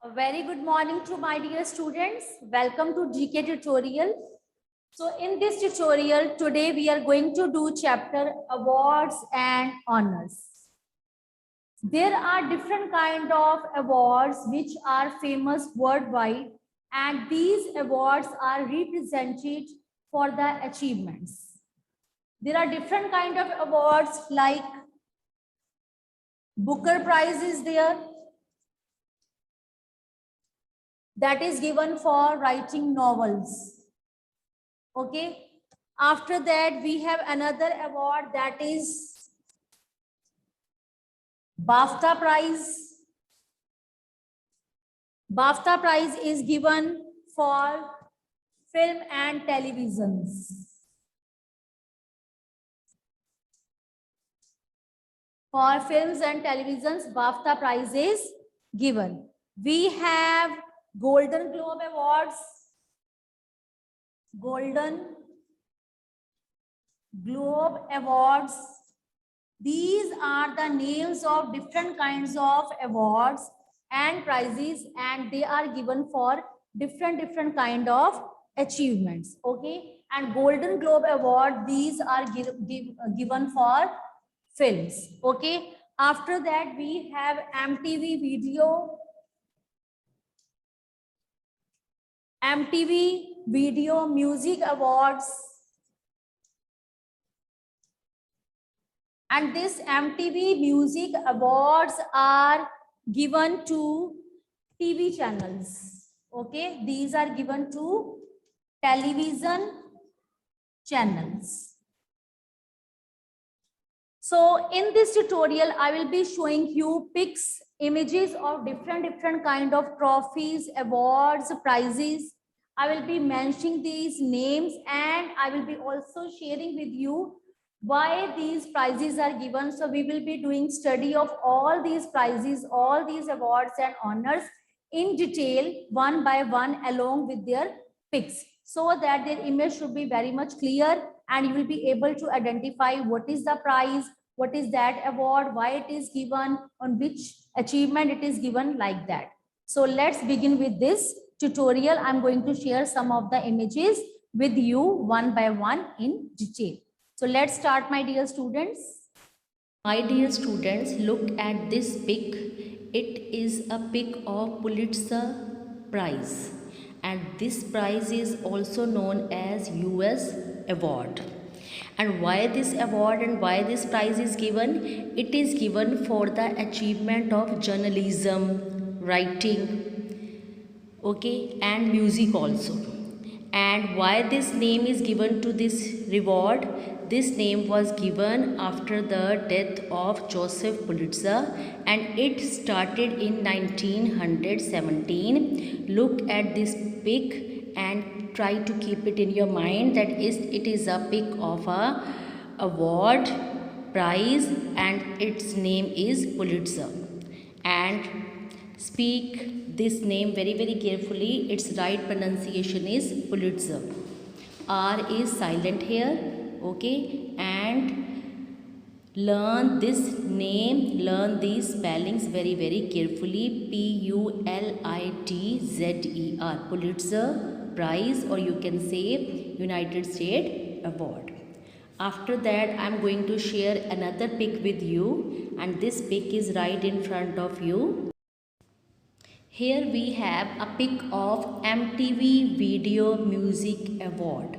A very good morning to my dear students. Welcome to GK tutorial. So in this tutorial today we are going to do chapter awards and honors. There are different kind of awards which are famous worldwide, and these awards are represented for the achievements. There are different kind of awards like Booker Prize is there, that is given for writing novels. Okay. After that, we have another award, that is BAFTA Prize. BAFTA Prize is given for film and televisions. For films and televisions, BAFTA Prize is given. We have Golden Globe Awards. Golden Globe Awards. These are the names of different kinds of awards and prizes, and they are given for different kind of achievements. Okay, and Golden Globe Award, these are given for films. Okay, after that we have MTV Video Music Awards. And this MTV Music Awards are given to TV channels. Okay, these are given to television channels. So in this tutorial, I will be showing you pics, images of different kind of trophies, awards, prizes. I will be mentioning these names, and I will be also sharing with you why these prizes are given. So we will be doing study of all these prizes, all these awards and honors in detail, one by one, along with their pics, so that their image should be very much clear, and you will be able to identify what is the prize, what is that award, why it is given, on which achievement it is given, like that. So let's begin with this tutorial. I'm going to share some of the images with you one by one in detail. So let's start, my dear students. My dear students, look at this pic. It is a pic of Pulitzer Prize, and this prize is also known as US award. And why this award and why this prize is given? It is given for the achievement of journalism, writing, okay, and music also. And why this name is given to this reward? This name was given after the death of Joseph Pulitzer, and it started in 1917. Look at this pic and try to keep it in your mind that it is a pic of a award prize, and its name is Pulitzer. And speak this name very carefully. Its right pronunciation is Pulitzer. R is silent here. Okay, and learn this name, learn these spellings very carefully. Pulitzer, Pulitzer Prize, or you can say United States Award. After that, I am going to share another pic with you, and this pic is right in front of you. Here we have a pic of MTV Video Music Award,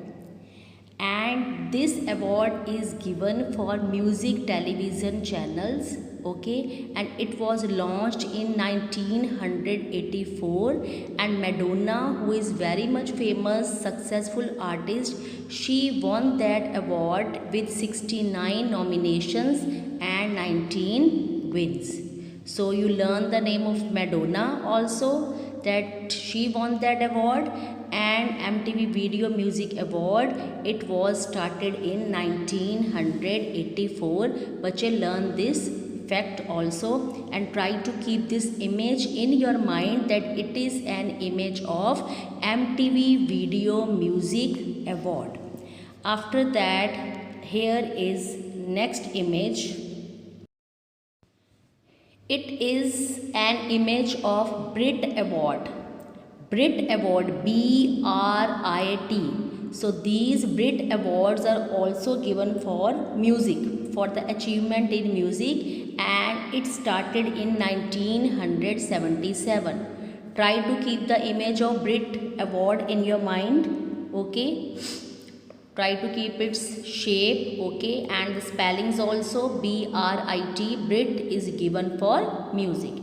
and this award is given for music television channels. Okay, and it was launched in 1984, and Madonna, who is very much famous successful artist, she won that award with 69 nominations and 19 wins. So you learn the name of Madonna also, that she won that award. And MTV Video Music Award, it was started in 1984. But you learn this fact also, and try to keep this image in your mind that it is an image of MTV Video Music Award. After that, here is next image. It is an image of Brit Award. Brit Award, BRIT. So these Brit Awards are also given for music, for the achievement in music, and it started in 1977. Try to keep the image of Brit Award in your mind, okay? Try to keep its shape, okay, and the spellings also BRIT. Brit is given for music.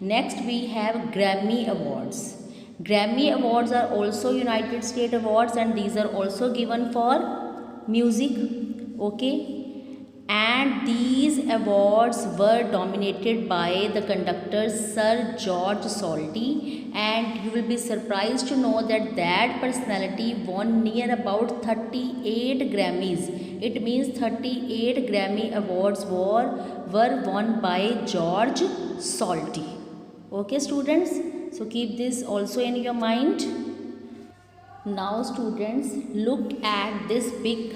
Next we have Grammy Awards. Grammy Awards are also United States awards, and these are also given for music, okay, and these awards were dominated by the conductor Sir George Solti, and you will be surprised to know that that personality won near about 38 Grammys. It means 38 Grammy awards were won by George Solti. Okay students, so keep this also in your mind. Now students, look at this pic.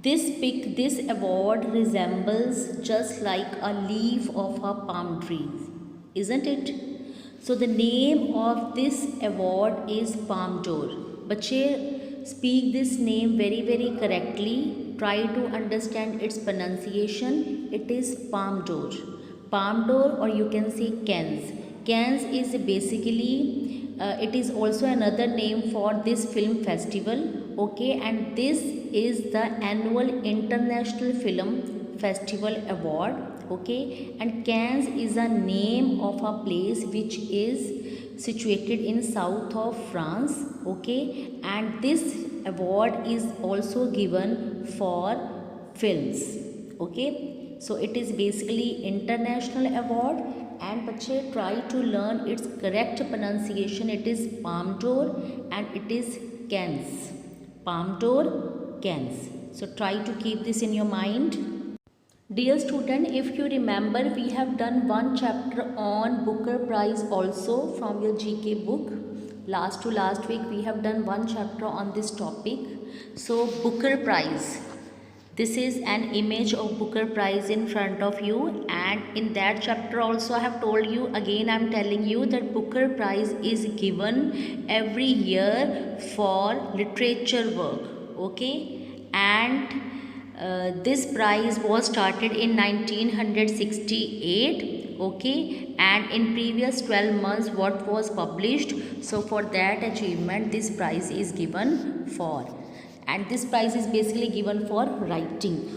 This award resembles just like a leaf of a palm tree, isn't it? So the name of this award is Palm d'Or. बच्चे speak this name very correctly. Try to understand its pronunciation. It is Palm d'Or. Palm d'Or, or you can say Cannes. Cannes is basically it is also another name for this film festival, okay, and this is the annual International Film Festival Award, okay, and Cannes is a name of a place which is situated in south of France, okay, and this award is also given for films, okay. So it is basically international award, and बच्चे try to learn its correct pronunciation. It is Palm d'Or and it is Cannes. Palm d'Or, Cannes. So try to keep this in your mind. Dear student, if you remember, we have done one chapter on Booker Prize also from your GK book. Last to last week we have done one chapter on this topic. So Booker Prize. This is an image of Booker Prize in front of you, and in that chapter also I have told you, again I am telling you, that Booker Prize is given every year for literature work, okay, and this prize was started in 1968, okay, and in previous 12 months what was published, so for that achievement this prize is given for. And this prize is basically given for writing,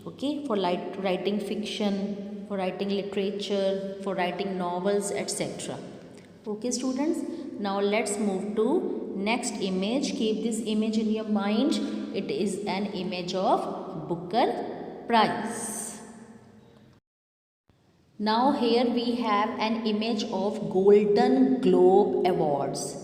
okay, for writing fiction, for writing literature, for writing novels, etc. Okay students, now let's move to next image. Keep this image in your mind. It is an image of Booker Prize. Now here we have an image of Golden Globe Awards.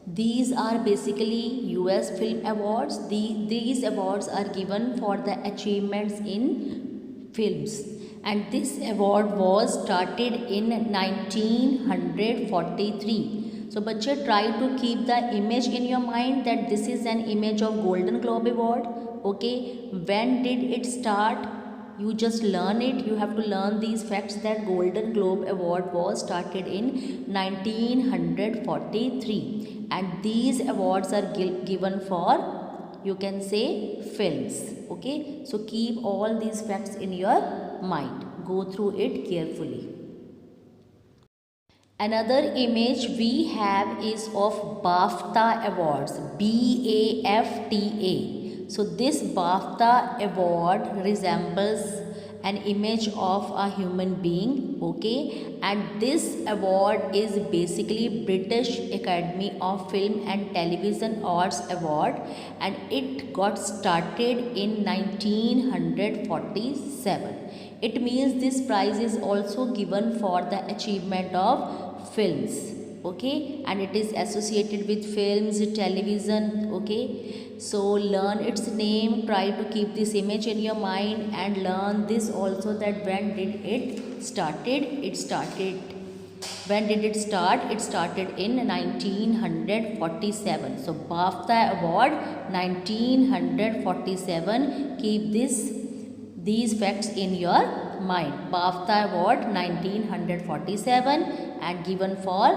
These are basically US film awards. These awards are given for the achievements in films, and this award was started in 1943. So बच्चे try to keep the image in your mind that this is an image of Golden Globe Award, okay. When did it start? You just learn it. You have to learn these facts that Golden Globe Award was started in 1943, and these awards are given for, you can say, films, okay. So keep all these facts in your mind. Go through it carefully. Another image we have is of BAFTA Awards, BAFTA. So this BAFTA award resembles an image of a human being, okay, and this award is basically British Academy of Film and Television Arts Award, and it got started in 1947. It means this prize is also given for the achievement of films, okay, and it is associated with films, television, okay. So learn its name. Try to keep this image in your mind, and learn this also, that when did it started? When did it start? It started in 1947. So BAFTA award 1947. Keep these facts in your mind. BAFTA Award 1947 and given for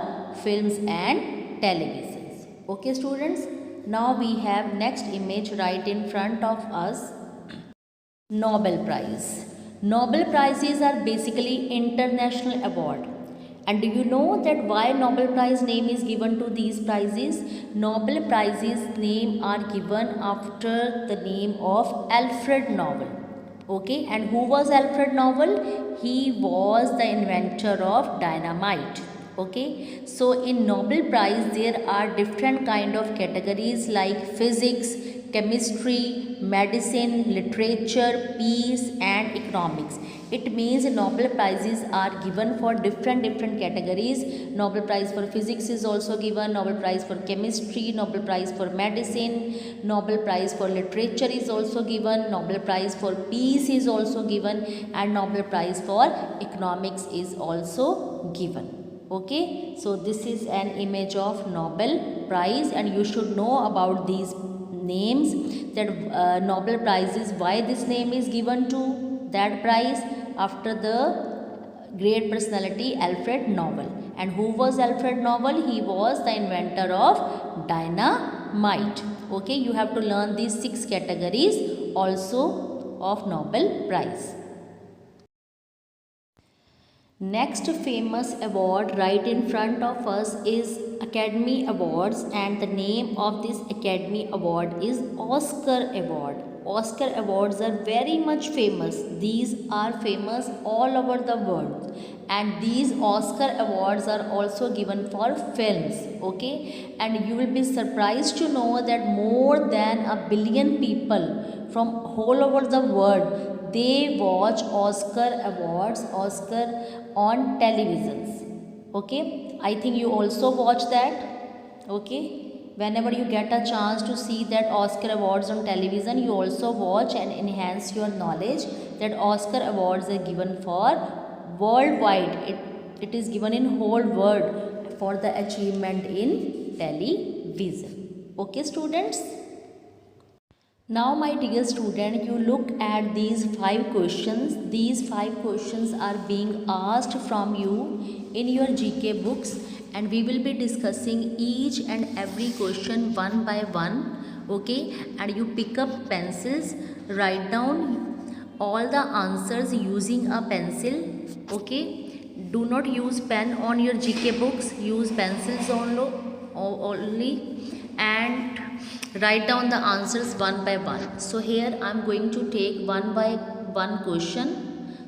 films and televisions. Okay students, now we have next image right in front of us. Nobel Prize. Nobel Prizes are basically international award. And do you know that why Nobel Prize name is given to these prizes? Nobel Prizes name are given after the name of Alfred Nobel. Okay, and who was Alfred Nobel? He was the inventor of dynamite. Okay, so in Nobel Prize there are different kind of categories like physics, chemistry, medicine, literature, peace and economics. It means Nobel Prizes are given for different categories. Nobel Prize for physics is also given, Nobel Prize for chemistry, Nobel Prize for medicine, Nobel Prize for literature is also given, Nobel Prize for peace is also given, and Nobel Prize for economics is also given. Okay, so this is an image of Nobel Prize, and you should know about these names, that Nobel Prize is why this name is given to that prize after the great personality Alfred Nobel. And who was Alfred Nobel? He was the inventor of dynamite. Okay, you have to learn these 6 categories also of Nobel Prize. Next famous award right in front of us is Academy Awards, and the name of this Academy Award is Oscar Award. Oscar Awards are very much famous. These are famous all over the world, and these Oscar Awards are also given for films. Okay, and you will be surprised to know that more than 1 billion people from all over the world, they watch Oscar Awards, Oscar on televisions. Okay, I think you also watch that. Okay, whenever you get a chance to see that Oscar Awards on television, you also watch and enhance your knowledge that Oscar Awards are given for worldwide. It is given in whole world for the achievement in television. Okay students. Now my dear student, you look at these 5 questions. These 5 questions are being asked from you in your GK books, and we will be discussing each and every question one by one. Okay, and you pick up pencils, write down all the answers using a pencil. Okay, do not use pen on your GK books, use pencils only, and write down the answers one by one. So here I am going to take one by one question.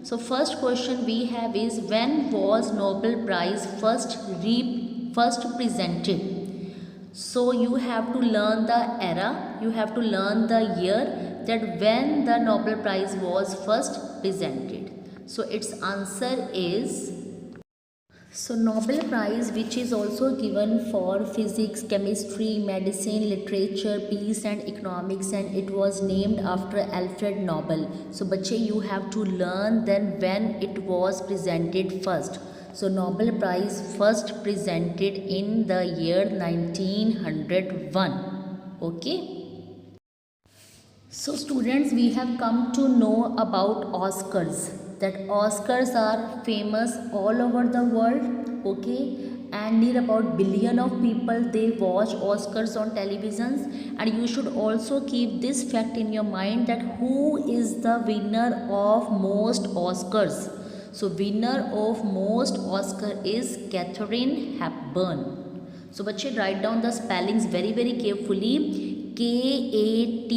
So first question we have is, when was Nobel Prize first presented? So you have to learn the era, you have to learn the year, that when the Nobel Prize was first presented. So its answer is, so Nobel Prize, which is also given for physics, chemistry, medicine, literature, peace and economics, and it was named after Alfred Nobel. So bache, you have to learn then when it was presented first. So Nobel Prize first presented in the year 1901. Okay. So students, we have come to know about Oscars, that Oscars are famous all over the world. Okay, and near about billion of people, they watch Oscars on televisions. And you should also keep this fact in your mind, that who is the winner of most Oscars. So winner of most Oscar is Katharine Hepburn. So bache, write down the spellings very carefully. Katharine,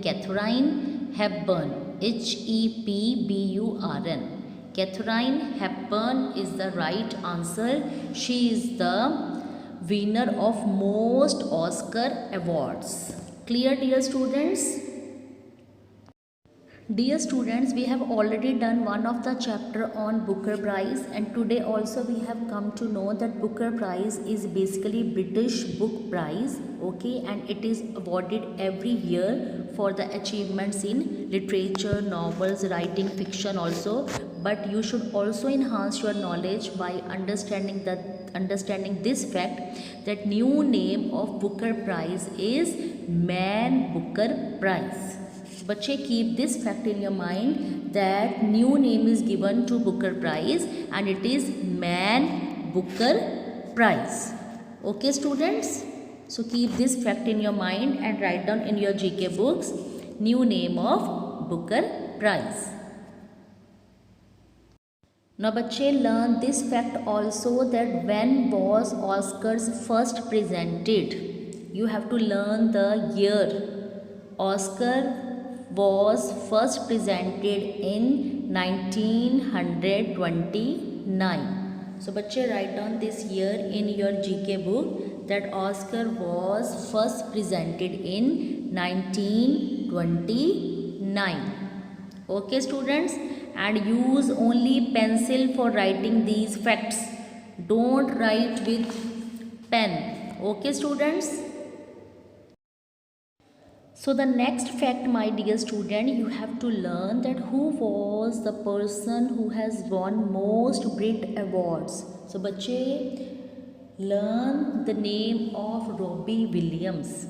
Katharine Hepburn, Hepburn. Katharine Hepburn is the right answer. She is the winner of most Oscar awards. Clear, dear students? Dear students, we have already done one of the chapter on Booker Prize, and today also we have come to know that Booker Prize is basically British Book Prize. Okay, and it is awarded every year for the achievements in literature, novels, writing, fiction also. But you should also enhance your knowledge by understanding this fact, that new name of Booker Prize is Man Booker Prize. So बच्चे keep this fact in your mind that new name is given to Booker Prize and it is Man Booker Prize. Okay students? So keep this fact in your mind and write down in your GK books new name of Booker Prize. Now बच्चे learn this fact also that when was Oscars first presented. You have to learn the year. Oscar was first presented in 1929. So बच्चे write down this year in your GK book that Oscar was first presented in 1929. Okay students, and use only pencil for writing these facts. Don't write with pen. Okay students. So the next fact, my dear student, you have to learn that who was the person who has won most Brit awards. So बच्चे learn the name of Robbie Williams.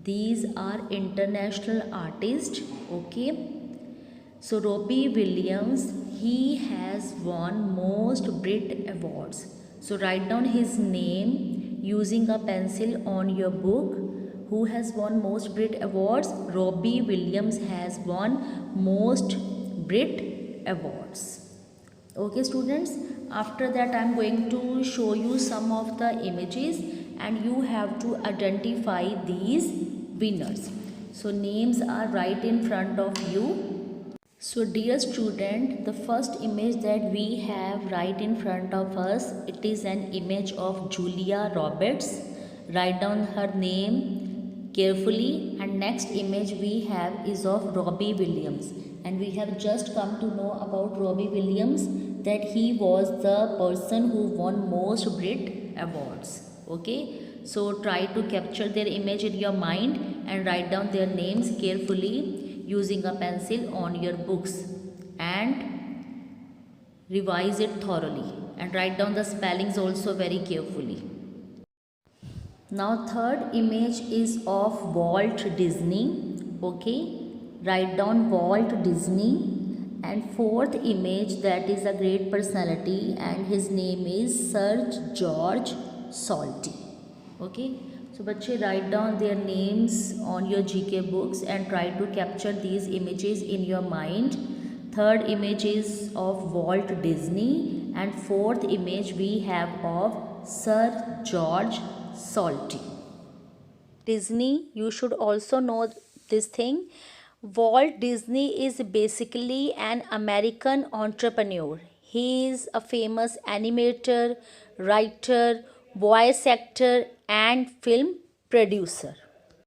These are international artists. Okay. So Robbie Williams, he has won most Brit awards. So write down his name using a pencil on your book. Who has won most Brit awards? Robbie Williams has won most Brit awards. Okay students, after that I am going to show you some of the images and you have to identify these winners. So names are right in front of you. So dear student, the first image that we have right in front of us, it is an image of Julia Roberts. Write down her name carefully, and next image we have is of Robbie Williams, and we have just come to know about Robbie Williams that he was the person who won most Brit awards. Okay, so try to capture their image in your mind and write down their names carefully using a pencil on your books and revise it thoroughly and write down the spellings also very carefully. Now third image is of Walt Disney. Okay, write down Walt Disney. And fourth image, that is a great personality and his name is Sir George Salty. Okay, so बच्चे write down their names on your GK books and try to capture these images in your mind. Third image is of Walt Disney and fourth image we have of Sir George Salty. Disney, you should also know this thing. Walt Disney is basically an American entrepreneur. He is a famous animator, writer, voice actor and film producer.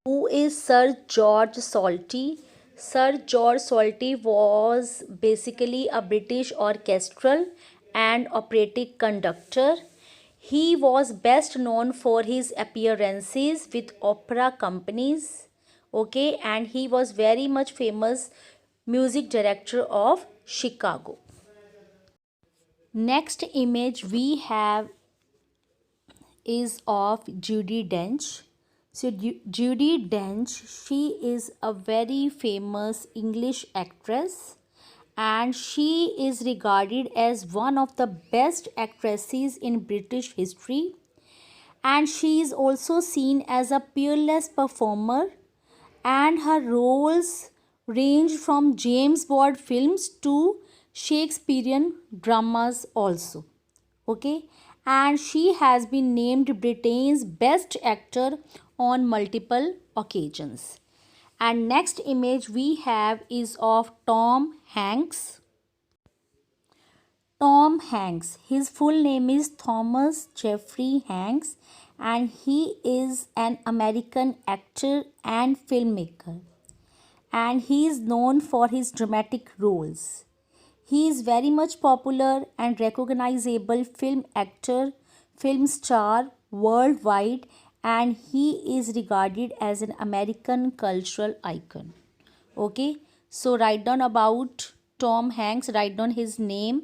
Who is Sir George Salty? Sir George Salty was basically a British orchestral and operatic conductor. He was best known for his appearances with opera companies. Okay, and he was very much famous music director of Chicago. Next image we have is of Judi Dench. So Judi Dench, she is a very famous English actress and she is regarded as one of the best actresses in British history, and she is also seen as a peerless performer, and her roles range from James Bond films to Shakespearean dramas also. Okay, and she has been named Britain's best actor on multiple occasions. And next image we have is of Tom Hanks. Tom Hanks, his full name is Thomas Jeffrey Hanks and he is an American actor and filmmaker, and he is known for his dramatic roles. He is very much popular and recognizable film actor, film star worldwide, and he is regarded as an American cultural icon. Okay, so write down about Tom Hanks, write down his name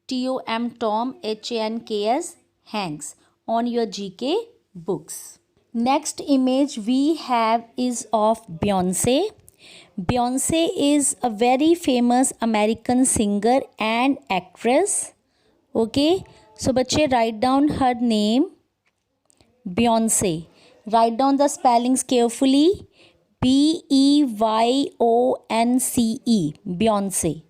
Tom Hanks Hanks on your GK books. Next image we have is of Beyonce. Beyonce is a very famous American singer and actress. Okay, so बच्चे write down her name Beyonce. Write down the spellings carefully. Beyonce. Beyonce.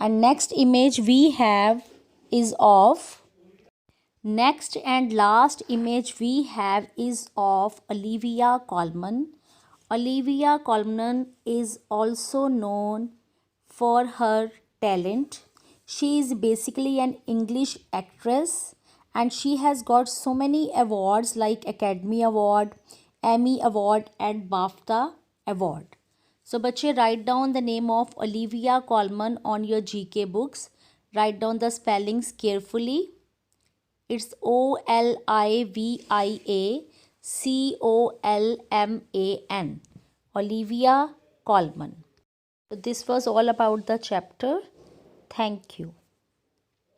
And next image we have is of next and last image we have is of Olivia Colman. Olivia Colman is also known for her talent. She is basically an English actress and she has got so many awards like Academy Award, Emmy Award and BAFTA Award. So बच्चे write down the name of Olivia Colman on your GK books. Write down the spellings carefully. It's Oliviacolman. Olivia Colman. So this was all about the chapter. Thank you.